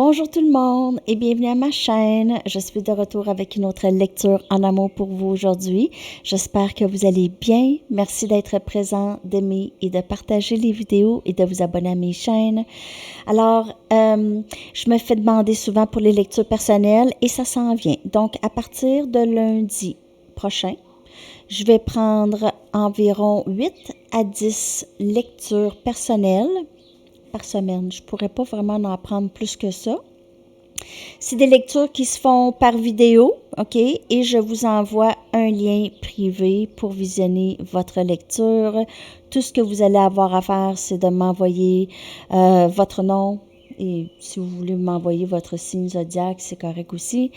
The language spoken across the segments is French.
Bonjour tout le monde et bienvenue à ma chaîne. Je suis de retour avec une autre lecture en amour pour vous aujourd'hui. J'espère que vous allez bien. Merci d'être présent, d'aimer et de partager les vidéos et de vous abonner à mes chaînes. Alors, je me fais demander souvent pour les lectures personnelles et ça s'en vient. Donc, à partir de lundi prochain, je vais prendre environ 8 à 10 lectures personnelles par semaine. Je ne pourrais pas vraiment en prendre plus que ça. C'est des lectures qui se font par vidéo, OK? Et je vous envoie un lien privé pour visionner votre lecture. Tout ce que vous allez avoir à faire, c'est de m'envoyer votre nom. Et si vous voulez m'envoyer votre signe zodiaque, c'est correct aussi.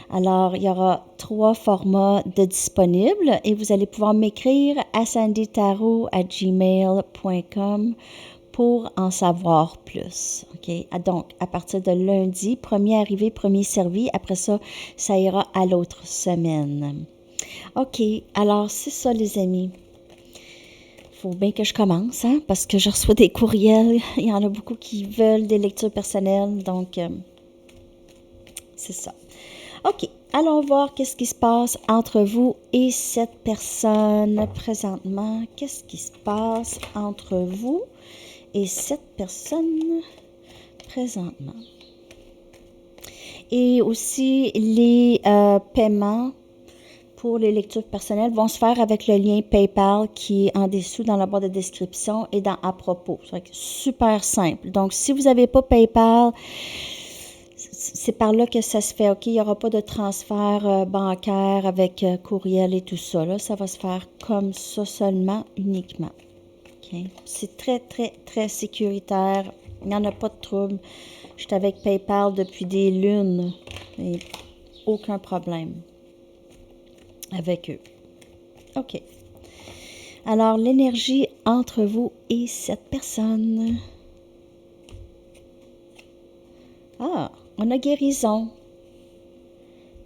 Alors, il y aura 3 formats de disponibles et vous allez pouvoir m'écrire à sandytarot@gmail.com pour en savoir plus. OK? Donc, à partir de lundi, premier arrivé, premier servi. Après ça, ça ira à l'autre semaine. OK, alors c'est ça, les amis. Faut bien que je commence, hein, parce que je reçois des courriels. Il y en a beaucoup qui veulent des lectures personnelles, donc c'est ça. OK, allons voir qu'est-ce qui se passe entre vous et cette personne présentement. Qu'est-ce qui se passe entre vous et cette personne présentement? Et aussi, les paiements pour les lectures personnelles vont se faire avec le lien PayPal qui est en dessous dans la barre de description et dans à propos. C'est super simple. Donc, si vous n'avez pas PayPal, c'est par là que ça se fait. OK, il n'y aura pas de transfert bancaire avec courriel et tout ça. Là, ça va se faire comme ça seulement, uniquement. OK? C'est très, très, très sécuritaire. Il n'y en a pas de trouble. Je suis avec PayPal depuis des lunes et aucun problème avec eux. OK. Alors, l'énergie entre vous et cette personne. Ah, on a guérison.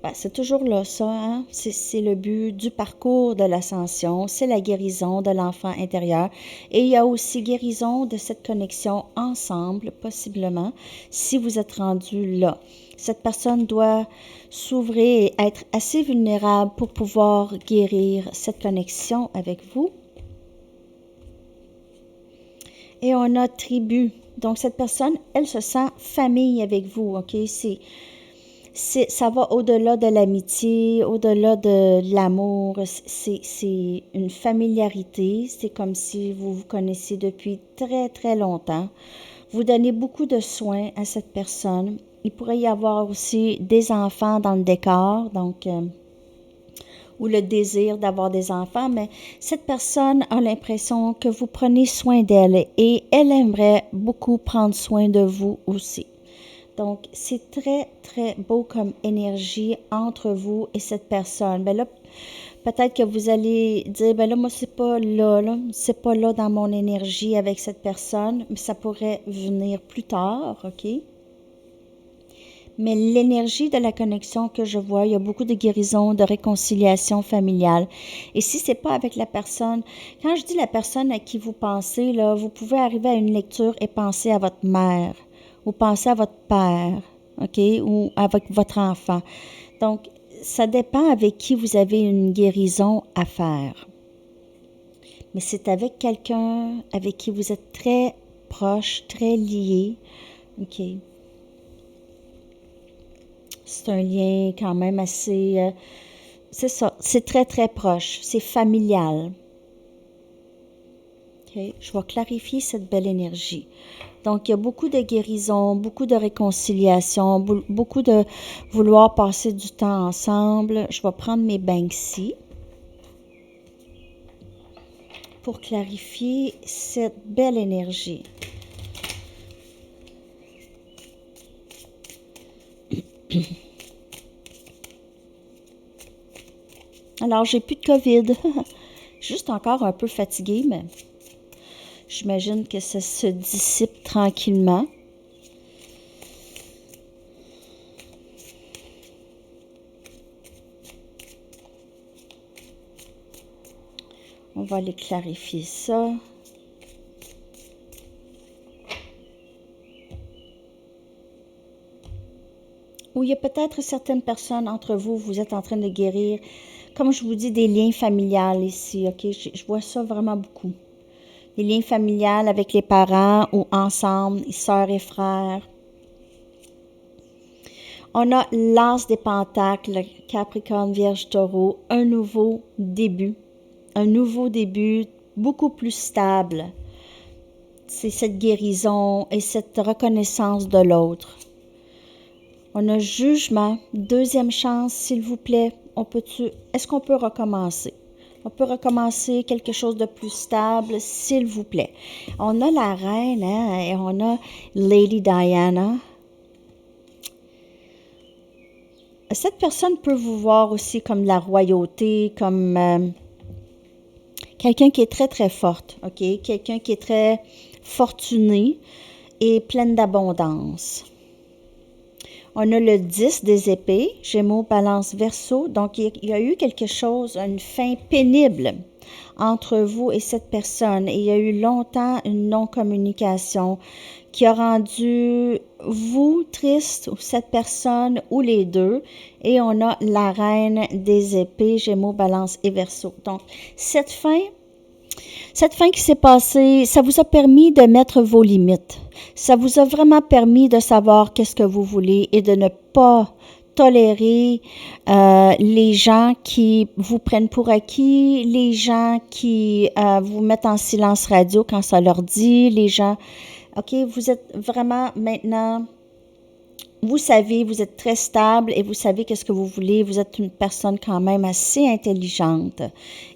Ben, c'est toujours là, ça, hein? C'est le but du parcours de l'ascension, c'est la guérison de l'enfant intérieur. Et il y a aussi guérison de cette connexion ensemble, possiblement, si vous êtes rendu là. Cette personne doit s'ouvrir et être assez vulnérable pour pouvoir guérir cette connexion avec vous. Et on a tribu. Donc, cette personne, elle se sent famille avec vous, OK? Ça va au-delà de l'amitié, au-delà de l'amour. C'est une familiarité. C'est comme si vous vous connaissiez depuis très, très longtemps. Vous donnez beaucoup de soins à cette personne. Il pourrait y avoir aussi des enfants dans le décor, donc, ou le désir d'avoir des enfants, mais cette personne a l'impression que vous prenez soin d'elle et elle aimerait beaucoup prendre soin de vous aussi. Donc, c'est très, très beau comme énergie entre vous et cette personne. Ben là, peut-être que vous allez dire, ben là, moi, c'est pas là, c'est pas là dans mon énergie avec cette personne, mais ça pourrait venir plus tard, OK? Mais l'énergie de la connexion que je vois, il y a beaucoup de guérison, de réconciliation familiale. Et si c'est pas avec la personne, quand je dis la personne à qui vous pensez, là, vous pouvez arriver à une lecture et penser à votre mère ou penser à votre père, OK, ou avec votre enfant. Donc, ça dépend avec qui vous avez une guérison à faire. Mais c'est avec quelqu'un avec qui vous êtes très proche, très lié, OK. C'est un lien quand même assez... c'est ça, c'est très, très proche. C'est familial. Okay. Je vais clarifier cette belle énergie. Donc, il y a beaucoup de guérison, beaucoup de réconciliation, beaucoup de vouloir passer du temps ensemble. Je vais prendre mes Banksy pour clarifier cette belle énergie. Alors, j'ai plus de COVID. Juste encore un peu fatiguée, mais j'imagine que ça se dissipe tranquillement. On va aller clarifier ça. Ou il y a peut-être certaines personnes entre vous, vous êtes en train de guérir, comme je vous dis, des liens familiales ici, ok? Je vois ça vraiment beaucoup. Des liens familiales avec les parents ou ensemble, sœurs et frères. On a l'As des Pentacles, Capricorne, Vierge, Taureau, un nouveau début. Un nouveau début beaucoup plus stable. C'est cette guérison et cette reconnaissance de l'autre. On a Jugement, deuxième chance, s'il vous plaît. Est-ce qu'on peut recommencer? On peut recommencer quelque chose de plus stable, s'il vous plaît. On a la reine, hein, et on a Lady Diana. Cette personne peut vous voir aussi comme la royauté, comme quelqu'un qui est très, très forte, ok? Quelqu'un qui est très fortuné et pleine d'abondance. On a le 10 des épées, Gémeaux, Balance, Verseau. Donc, il y a eu quelque chose, une fin pénible entre vous et cette personne. Et il y a eu longtemps une non-communication qui a rendu vous triste, ou cette personne, ou les deux. Et on a la reine des épées, Gémeaux, Balance et Verseau. Donc, cette fin qui s'est passée, ça vous a permis de mettre vos limites. Ça vous a vraiment permis de savoir qu'est-ce que vous voulez et de ne pas tolérer les gens qui vous prennent pour acquis, les gens qui vous mettent en silence radio quand ça leur dit, les gens... OK, vous êtes vraiment maintenant... Vous savez, vous êtes très stable et vous savez qu'est-ce que vous voulez. Vous êtes une personne quand même assez intelligente.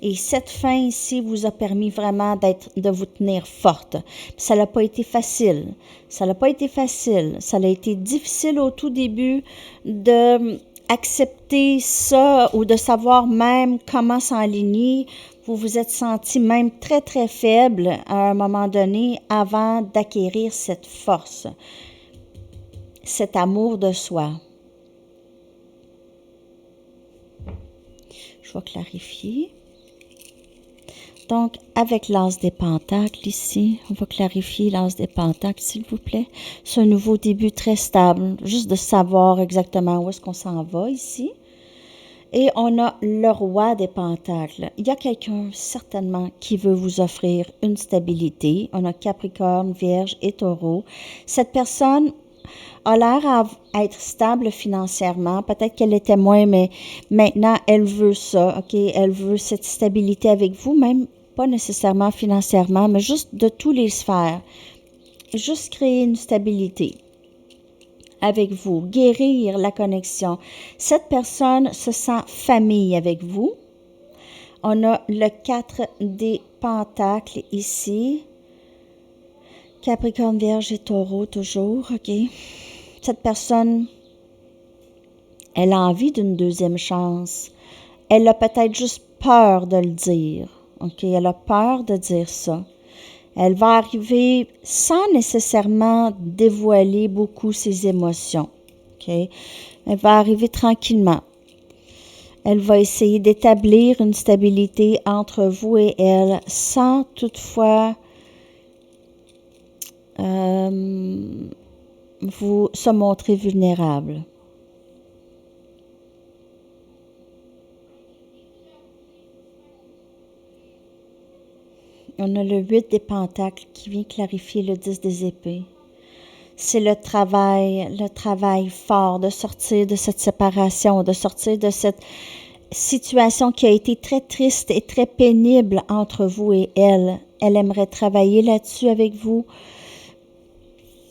Et cette fin ici vous a permis vraiment de vous tenir forte. Ça n'a pas été facile. Ça n'a pas été facile. Ça a été difficile au tout début de accepter ça ou de savoir même comment s'enligner. Vous vous êtes senti même très, très faible à un moment donné avant d'acquérir cette force. Cet amour de soi. Je vais clarifier. Donc, avec l'As des Pentacles ici, on va clarifier l'As des Pentacles, s'il vous plaît. C'est un nouveau début très stable, juste de savoir exactement où est-ce qu'on s'en va ici. Et on a le Roi des Pentacles. Il y a quelqu'un, certainement, qui veut vous offrir une stabilité. On a Capricorne, Vierge et Taureau. Cette personne a l'air à être stable financièrement. Peut-être qu'elle était moins, mais maintenant, elle veut ça, OK? Elle veut cette stabilité avec vous, même pas nécessairement financièrement, mais juste de tous les sphères. Juste créer une stabilité avec vous, guérir la connexion. Cette personne se sent famille avec vous. On a le 4 des Pentacles ici. Capricorne, Vierge et Taureau toujours, OK? Cette personne, elle a envie d'une deuxième chance. Elle a peut-être juste peur de le dire. OK? Elle a peur de dire ça. Elle va arriver sans nécessairement dévoiler beaucoup ses émotions. OK? Elle va arriver tranquillement. Elle va essayer d'établir une stabilité entre vous et elle sans toutefois vous se montrer vulnérable. On a le 8 des Pentacles qui vient clarifier le 10 des épées. C'est le travail fort de sortir de cette séparation, de sortir de cette situation qui a été très triste et très pénible entre vous et elle. Elle aimerait travailler là-dessus avec vous,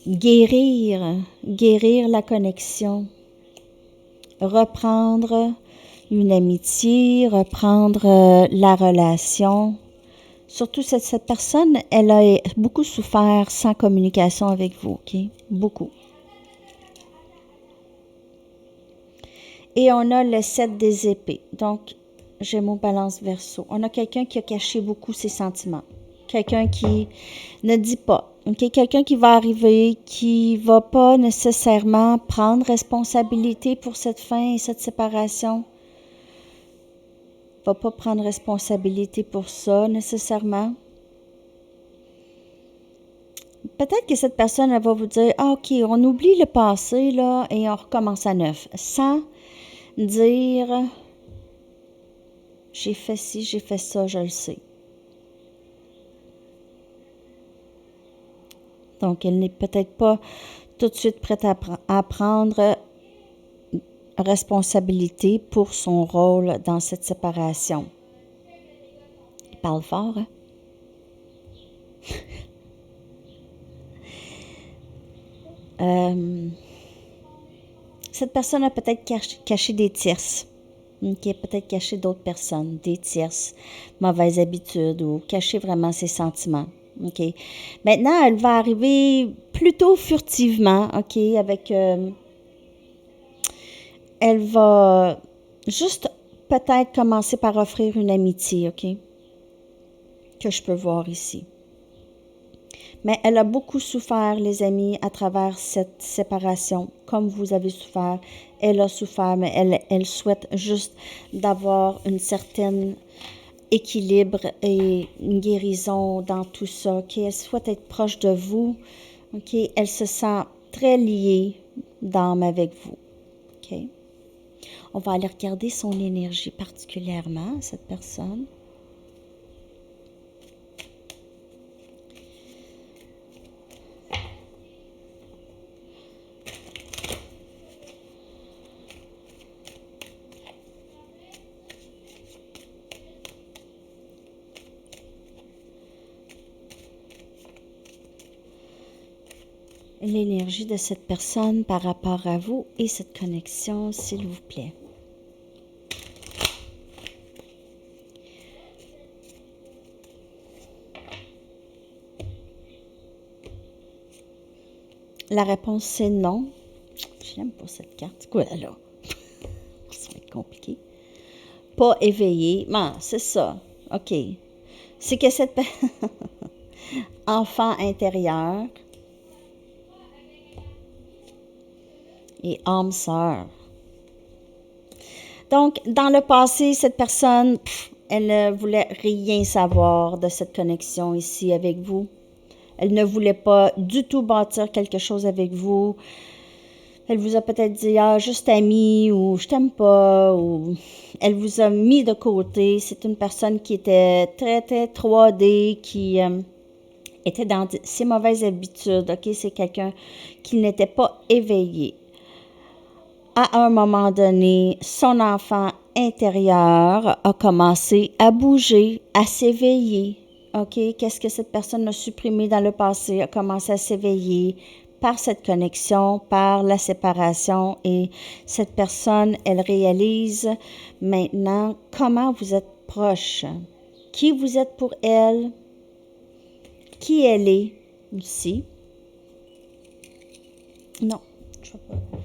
guérir la connexion, reprendre une amitié, reprendre la relation. Surtout, cette personne, elle a beaucoup souffert sans communication avec vous, OK? Beaucoup. Et on a le 7 des épées. Donc, Gémeaux, Balance, Verseau. On a quelqu'un qui a caché beaucoup ses sentiments. Quelqu'un qui ne dit pas. OK? Quelqu'un qui va arriver, qui va pas nécessairement prendre responsabilité pour cette fin et cette séparation. Va pas prendre responsabilité pour ça nécessairement. peut-être que cette personne, elle va vous dire, ah, OK, on oublie le passé, là, et on recommence à neuf, sans dire, j'ai fait ci, j'ai fait ça, je le sais. Donc, elle n'est peut-être pas tout de suite prête à prendre responsabilité pour son rôle dans cette séparation. Il parle fort, hein? Cette personne a peut-être caché des tierces. Qui a peut-être caché d'autres personnes, des tierces, mauvaises habitudes ou caché vraiment ses sentiments. OK. Maintenant, elle va arriver plutôt furtivement, OK, avec... elle va juste peut-être commencer par offrir une amitié, OK, que je peux voir ici. Mais elle a beaucoup souffert, les amis, à travers cette séparation, comme vous avez souffert. Elle a souffert, mais elle souhaite juste d'avoir une certaine équilibre et une guérison dans tout ça. OK? Elle souhaite être proche de vous. OK? Elle se sent très liée d'âme avec vous. OK? On va aller regarder son énergie particulièrement, cette personne. L'énergie de cette personne par rapport à vous et cette connexion, s'il vous plaît. La réponse, c'est non. J'aime pas cette carte. C'est quoi, là? Ça va être compliqué. Pas éveillé. Ben, c'est ça. OK. C'est que cette enfant intérieur et âme sœur. Donc, dans le passé, cette personne, elle ne voulait rien savoir de cette connexion ici avec vous. Elle ne voulait pas du tout bâtir quelque chose avec vous. Elle vous a peut-être dit, ah, juste amie, ou je t'aime pas, ou elle vous a mis de côté. C'est une personne qui était très, très 3D, qui était dans ses mauvaises habitudes. OK, c'est quelqu'un qui n'était pas éveillé. À un moment donné, son enfant intérieur a commencé à bouger, à s'éveiller. OK, qu'est-ce que cette personne a supprimé dans le passé, a commencé à s'éveiller par cette connexion, par la séparation, et cette personne, elle réalise maintenant comment vous êtes proche, qui vous êtes pour elle, qui elle est aussi. Non, je ne vais pas.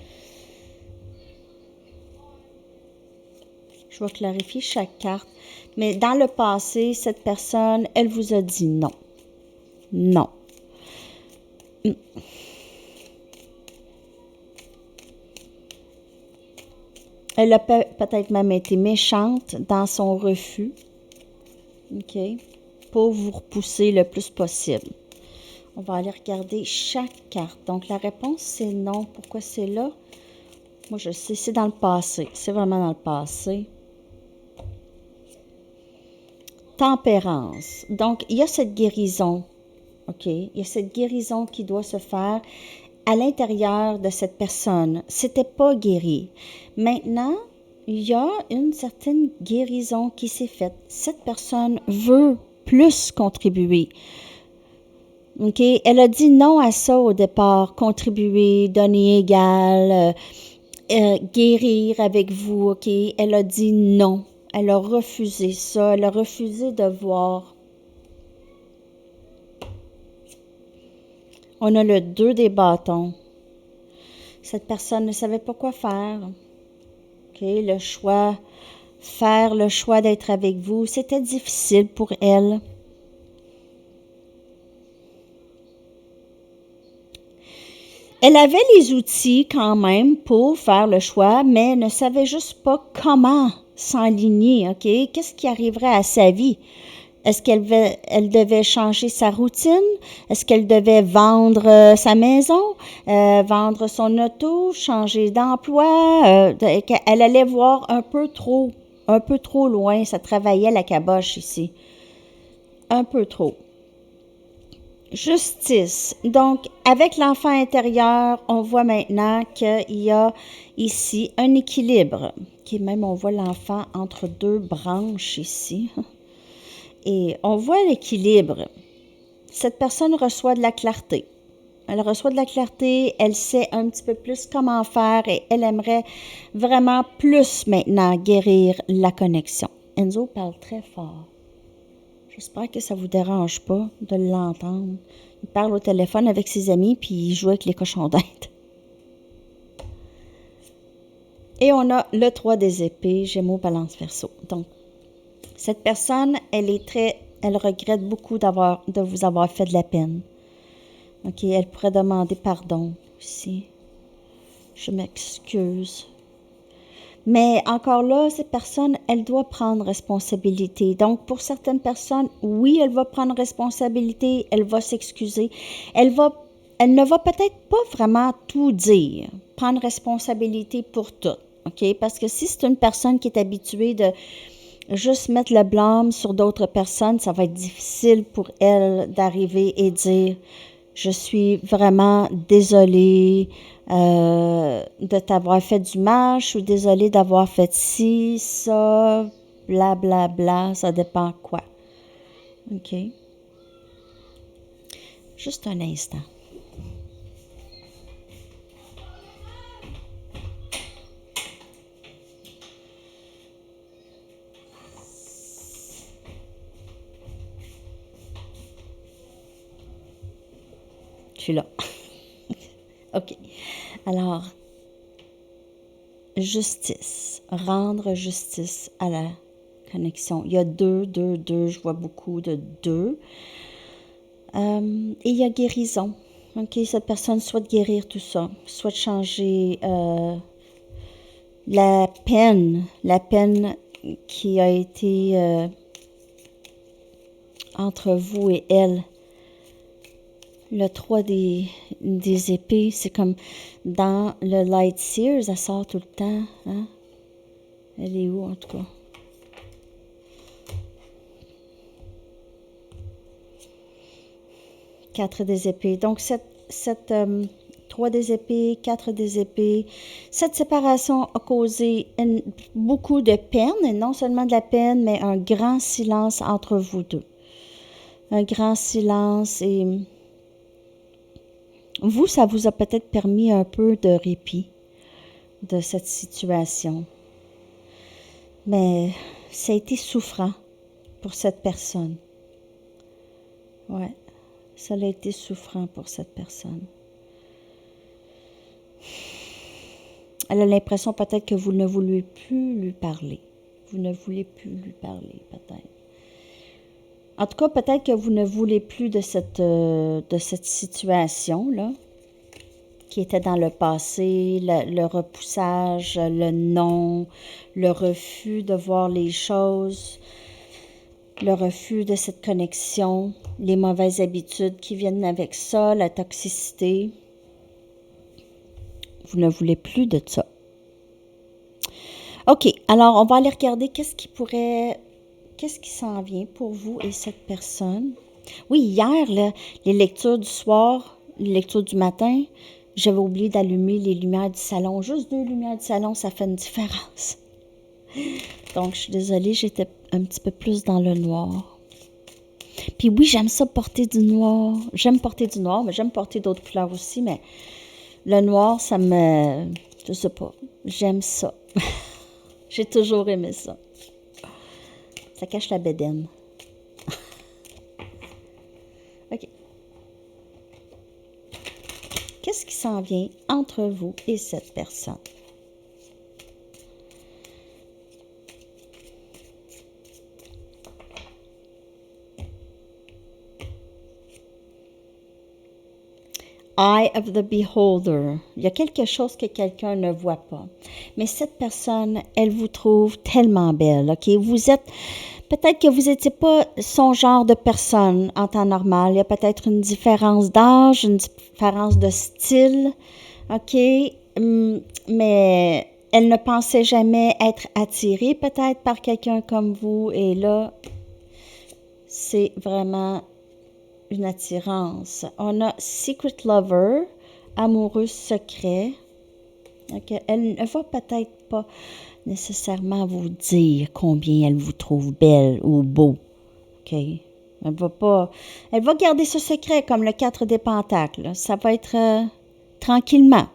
Je vais clarifier chaque carte. Mais dans le passé, cette personne, elle vous a dit non. Non. Elle a peut-être même été méchante dans son refus. OK? Pour vous repousser le plus possible. On va aller regarder chaque carte. Donc, la réponse, c'est non. Pourquoi c'est là? Moi, je sais, c'est dans le passé. C'est vraiment dans le passé. Tempérance. Donc, il y a cette guérison. OK? Il y a cette guérison qui doit se faire à l'intérieur de cette personne. C'était pas guéri. Maintenant, il y a une certaine guérison qui s'est faite. Cette personne veut plus contribuer. OK? Elle a dit non à ça au départ. Contribuer, donner égal, guérir avec vous. OK? Elle a dit non. Elle a refusé ça. Elle a refusé de voir. On a le 2 des bâtons. Cette personne ne savait pas quoi faire. OK? Le choix, faire le choix d'être avec vous, c'était difficile pour elle. Elle avait les outils quand même pour faire le choix, mais ne savait juste pas comment s'enligner, OK? Qu'est-ce qui arriverait à sa vie? Est-ce elle devait changer sa routine? Est-ce qu'elle devait vendre sa maison, vendre son auto, changer d'emploi? Elle allait voir un peu trop loin. Ça travaillait la caboche ici. Un peu trop. Justice. Donc, avec l'enfant intérieur, on voit maintenant qu'il y a ici un équilibre. Okay, même on voit l'enfant entre deux branches ici. Et on voit l'équilibre. Cette personne reçoit de la clarté. Elle reçoit de la clarté, elle sait un petit peu plus comment faire et elle aimerait vraiment plus maintenant guérir la connexion. Enzo parle très fort. J'espère que ça ne vous dérange pas de l'entendre. Il parle au téléphone avec ses amis puis il joue avec les cochons d'Inde. Et on a le 3 des épées, Gémeaux, Balance, Verseau. Donc, cette personne, elle regrette beaucoup de vous avoir fait de la peine. OK, elle pourrait demander pardon aussi. Je m'excuse. Mais encore là, cette personne, elle doit prendre responsabilité. Donc, pour certaines personnes, oui, elle va prendre responsabilité, elle va s'excuser. Elle ne va peut-être pas vraiment tout dire, prendre responsabilité pour tout. OK? Parce que si c'est une personne qui est habituée de juste mettre le blâme sur d'autres personnes, ça va être difficile pour elle d'arriver et dire « Je suis vraiment désolée de t'avoir fait du mal, je suis désolée d'avoir fait ci, ça, bla bla bla, ça dépend quoi. » OK? Juste un instant. Je suis là. OK. Alors, justice. Rendre justice à la connexion. Il y a deux. Je vois beaucoup de deux. Et il y a guérison. OK, cette personne souhaite guérir tout ça. Souhaite changer la peine qui a été entre vous et elle. Le 3 des épées, c'est comme dans le Light Seers, elle sort tout le temps. Hein? Elle est où en tout cas? Quatre des épées. Donc, cette 3 des épées, 4 des épées, cette séparation a causé beaucoup de peine, et non seulement de la peine, mais un grand silence entre vous deux. Un grand silence et vous, ça vous a peut-être permis un peu de répit de cette situation. Mais ça a été souffrant pour cette personne. Ouais, ça a été souffrant pour cette personne. Elle a l'impression peut-être que vous ne voulez plus lui parler. Vous ne voulez plus lui parler, peut-être. En tout cas, peut-être que vous ne voulez plus de cette situation-là, qui était dans le passé, le repoussage, le non, le refus de voir les choses, le refus de cette connexion, les mauvaises habitudes qui viennent avec ça, la toxicité. Vous ne voulez plus de ça. OK, alors on va aller regarder qu'est-ce qui s'en vient pour vous et cette personne. Oui, hier, là, les lectures du soir, les lectures du matin, j'avais oublié d'allumer les lumières du salon. Juste 2 lumières du salon, ça fait une différence. Donc, je suis désolée, j'étais un petit peu plus dans le noir. Puis oui, j'aime ça porter du noir. J'aime porter du noir, mais j'aime porter d'autres couleurs aussi, mais le noir, ça me... Je sais pas, j'aime ça. J'ai toujours aimé ça. Ça cache la bédaine. OK. Qu'est-ce qui s'en vient entre vous et cette personne? Eye of the beholder. Il y a quelque chose que quelqu'un ne voit pas. Mais cette personne, elle vous trouve tellement belle, OK? Vous êtes Peut-être que vous n'étiez pas son genre de personne en temps normal. Il y a peut-être une différence d'âge, une différence de style, OK? Mais elle ne pensait jamais être attirée peut-être par quelqu'un comme vous. Et là, c'est vraiment une attirance. On a Secret Lover, amoureux secret. OK? Elle ne va peut-être pas nécessairement vous dire combien elle vous trouve belle ou beau. OK? Elle va garder ce secret comme le 4 des pentacles. Ça va être tranquillement.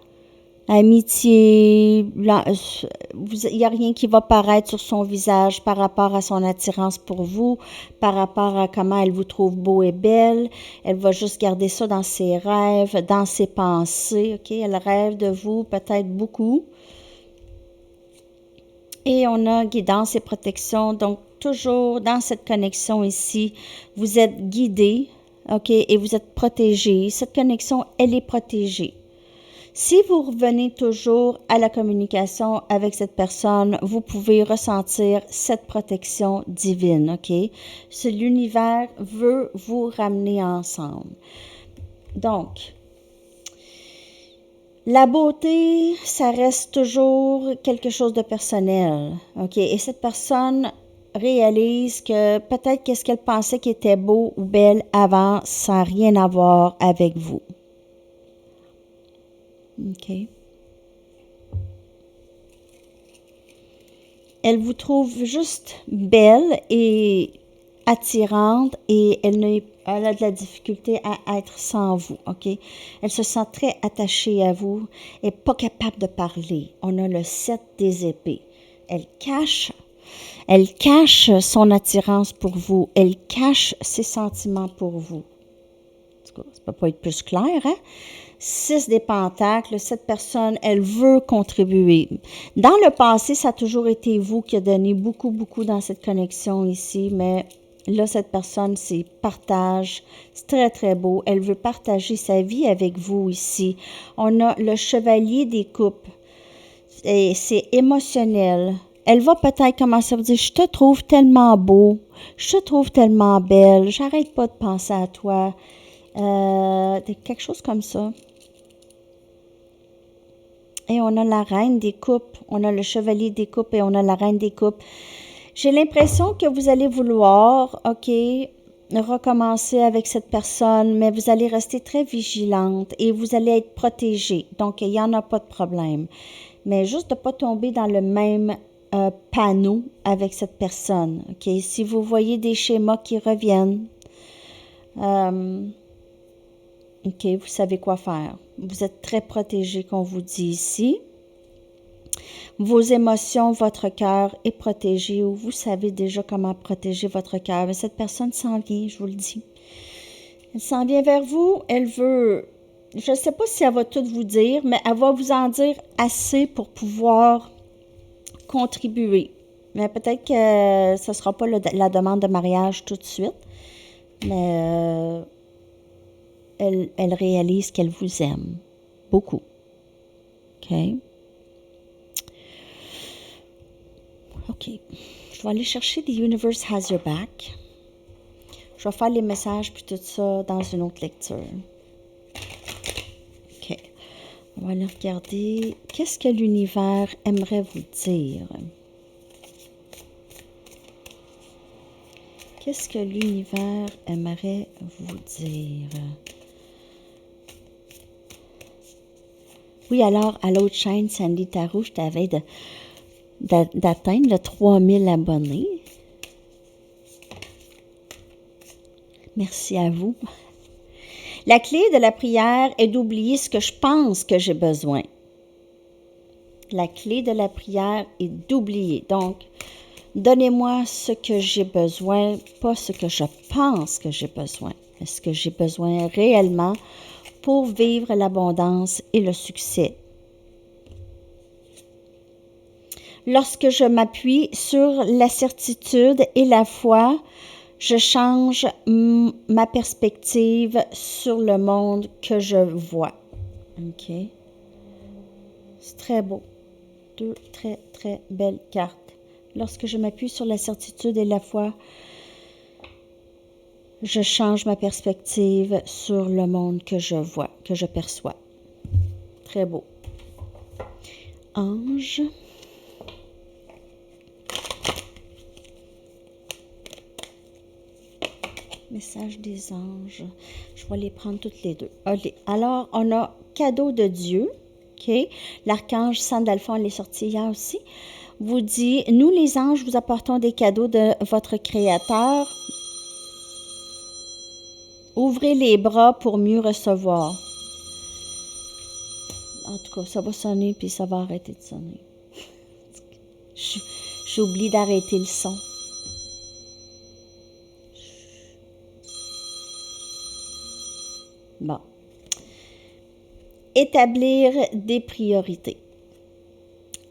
Amitié, il n'y a rien qui va paraître sur son visage par rapport à son attirance pour vous, par rapport à comment elle vous trouve beau et belle. Elle va juste garder ça dans ses rêves, dans ses pensées. OK? Elle rêve de vous peut-être beaucoup. Et on a guidance et protection. Donc, toujours dans cette connexion ici, vous êtes guidé, OK, et vous êtes protégé. Cette connexion, elle est protégée. Si vous revenez toujours à la communication avec cette personne, vous pouvez ressentir cette protection divine, OK? L'univers veut vous ramener ensemble. Donc, la beauté, ça reste toujours quelque chose de personnel, OK? Et cette personne réalise que peut-être qu'est-ce qu'elle pensait qui était beau ou belle avant, ça n'a rien à voir avec vous. OK? Elle vous trouve juste belle et attirante et elle a de la difficulté à être sans vous, OK? Elle se sent très attachée à vous et pas capable de parler. On a le 7 des épées. Elle cache son attirance pour vous. Elle cache ses sentiments pour vous. En tout cas, ça ne peut pas être plus clair, hein? 6 des pentacles, cette personne, elle veut contribuer. Dans le passé, ça a toujours été vous qui a donné beaucoup, beaucoup dans cette connexion ici, mais là, cette personne, c'est partage. C'est très, très beau. Elle veut partager sa vie avec vous ici. On a le chevalier des coupes. Et c'est émotionnel. Elle va peut-être commencer à vous dire, je te trouve tellement beau, je te trouve tellement belle, j'arrête pas de penser à toi. Quelque chose comme ça. Et on a la reine des coupes, on a le chevalier des coupes et on a la reine des coupes. J'ai l'impression que vous allez vouloir, OK, recommencer avec cette personne, mais vous allez rester très vigilante et vous allez être protégée. Donc, il n'y en a pas de problème. Mais juste de ne pas tomber dans le même panneau avec cette personne. OK, si vous voyez des schémas qui reviennent, OK, vous savez quoi faire. Vous êtes très protégé, qu'on vous dit ici. Vos émotions, votre cœur est protégé ou vous savez déjà comment protéger votre cœur. Mais cette personne s'en vient, je vous le dis. Elle s'en vient vers vous. Elle veut, je ne sais pas si elle va tout vous dire, mais elle va vous en dire assez pour pouvoir contribuer. Mais peut-être que ce ne sera pas la demande de mariage tout de suite. Mais elle réalise qu'elle vous aime beaucoup. OK? OK. Je vais aller chercher The Universe Has Your Back. Je vais faire les messages puis tout ça dans une autre lecture. OK. On va aller regarder. Qu'est-ce que l'univers aimerait vous dire? Qu'est-ce que l'univers aimerait vous dire? Oui, alors, à l'autre chaîne, Sandy Tarot, je t'avais d'atteindre le 3000 abonnés. Merci à vous. La clé de la prière est d'oublier ce que je pense que j'ai besoin. La clé de la prière est d'oublier. Donc, donnez-moi ce que j'ai besoin, pas ce que je pense que j'ai besoin, mais ce que j'ai besoin réellement pour vivre l'abondance et le succès. Lorsque je m'appuie sur la certitude et la foi, je change ma perspective sur le monde que je vois. OK? C'est très beau. 2 très, très belles cartes. lorsque je m'appuie sur la certitude et la foi, je change ma perspective sur le monde que je vois, que je perçois. Très beau. Ange. Message des anges. Je vais les prendre toutes les deux. Allez. Alors, on a cadeau de Dieu. OK? L'archange Sandalphon, elle est sortie hier aussi. Vous dit, nous les anges, vous apportons des cadeaux de votre Créateur. Ouvrez les bras pour mieux recevoir. En tout cas, ça va sonner puis ça va arrêter de sonner. J'oublie d'arrêter le son. Bon. Établir des priorités.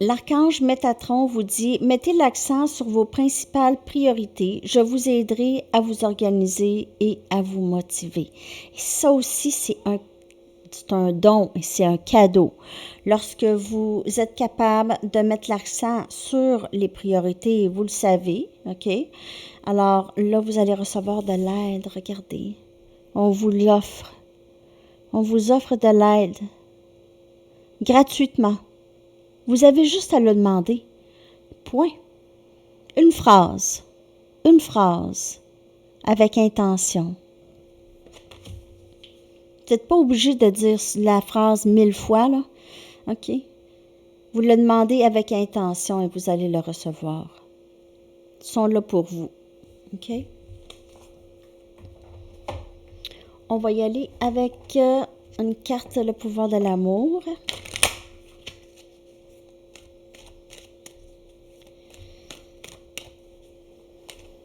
L'archange Métatron vous dit, mettez l'accent sur vos principales priorités. Je vous aiderai à vous organiser et à vous motiver. Et ça aussi, c'est un don et c'est un cadeau. Lorsque vous êtes capable de mettre l'accent sur les priorités, vous le savez, OK? Alors là, vous allez recevoir de l'aide. Regardez, on vous l'offre. On vous offre de l'aide gratuitement. Vous avez juste à le demander. Point. Une phrase avec intention. Vous n'êtes pas obligé de dire la phrase 1000 fois, là. OK? Vous le demandez avec intention et vous allez le recevoir. Ils sont là pour vous. OK? On va y aller avec une carte, le pouvoir de l'amour.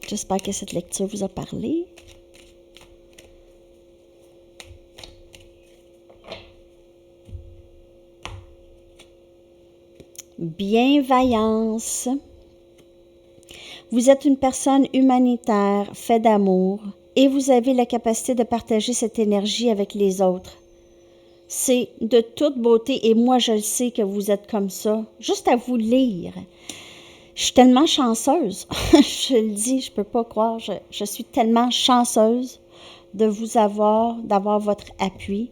J'espère que cette lecture vous a parlé. Bienveillance. Vous êtes une personne humanitaire, faite d'amour, et vous avez la capacité de partager cette énergie avec les autres. C'est de toute beauté, et moi je le sais que vous êtes comme ça. Juste à vous lire. Je suis tellement chanceuse, je le dis, je ne peux pas croire, je suis tellement chanceuse de vous avoir, d'avoir votre appui.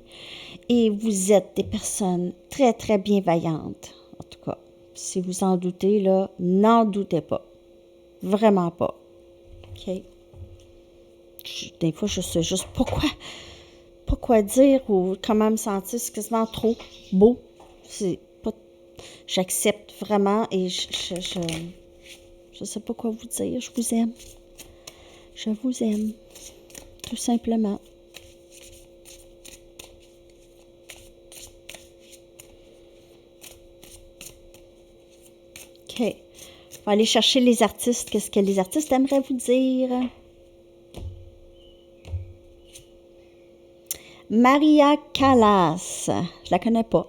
Et vous êtes des personnes très, très bienveillantes. En tout cas, si vous en doutez, là, n'en doutez pas. Vraiment pas. OK? Des fois, je sais juste pas quoi dire ou comment me sentir. C'est quasiment trop beau. J'accepte vraiment et je sais pas quoi vous dire. Je vous aime. Je vous aime. Tout simplement. OK. On va aller chercher les artistes. Qu'est-ce que les artistes aimeraient vous dire? Maria Callas. Je la connais pas.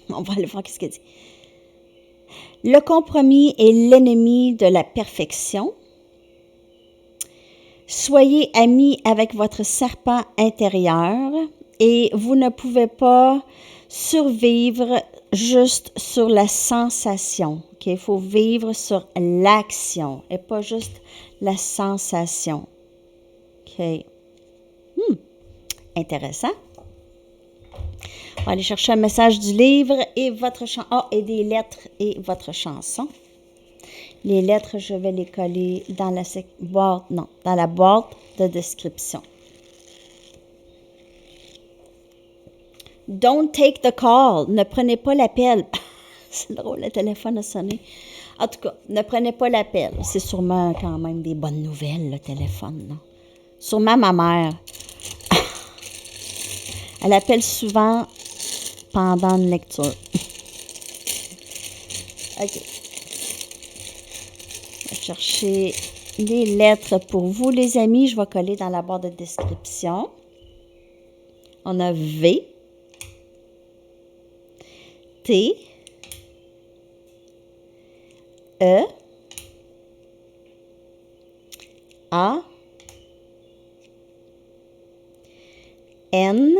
On va aller voir qu'est-ce qu'elle dit. Le compromis est l'ennemi de la perfection. Soyez amis avec votre serpent intérieur et vous ne pouvez pas survivre juste sur la sensation. Okay? Il faut vivre sur l'action et pas juste la sensation. OK. Intéressant. On va aller chercher un message du livre et votre chanson. Ah, et des lettres et votre chanson. Les lettres, je vais les coller dans la boîte, non, dans la boîte de description. Don't take the call. Ne prenez pas l'appel. C'est drôle, le téléphone a sonné. En tout cas, ne prenez pas l'appel. C'est sûrement quand même des bonnes nouvelles, le téléphone, non? Sûrement ma mère. Elle appelle souvent pendant une lecture. OK. Je vais chercher les lettres pour vous, les amis. Je vais coller dans la barre de description. On a V, T, E, A, N,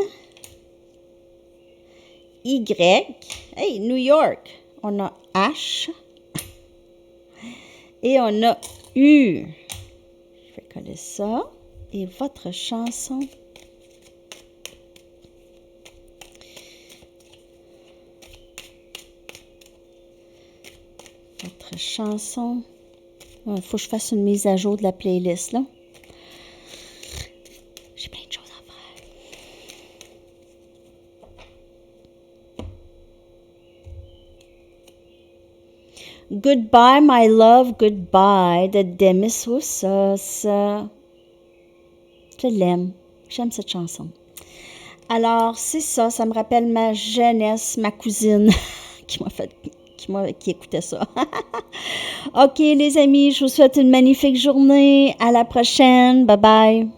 Y, hey, New York, on a H, Et on a eu, je vais coller ça, et votre chanson. Votre chanson. Il faut que je fasse une mise à jour de la playlist, là. J'ai plein de choses à faire. Goodbye, my love, goodbye de Demis Roussos. Je l'aime. J'aime cette chanson. Alors, c'est ça. Ça me rappelle ma jeunesse, ma cousine qui écoutait ça. OK, les amis, je vous souhaite une magnifique journée. À la prochaine. Bye bye.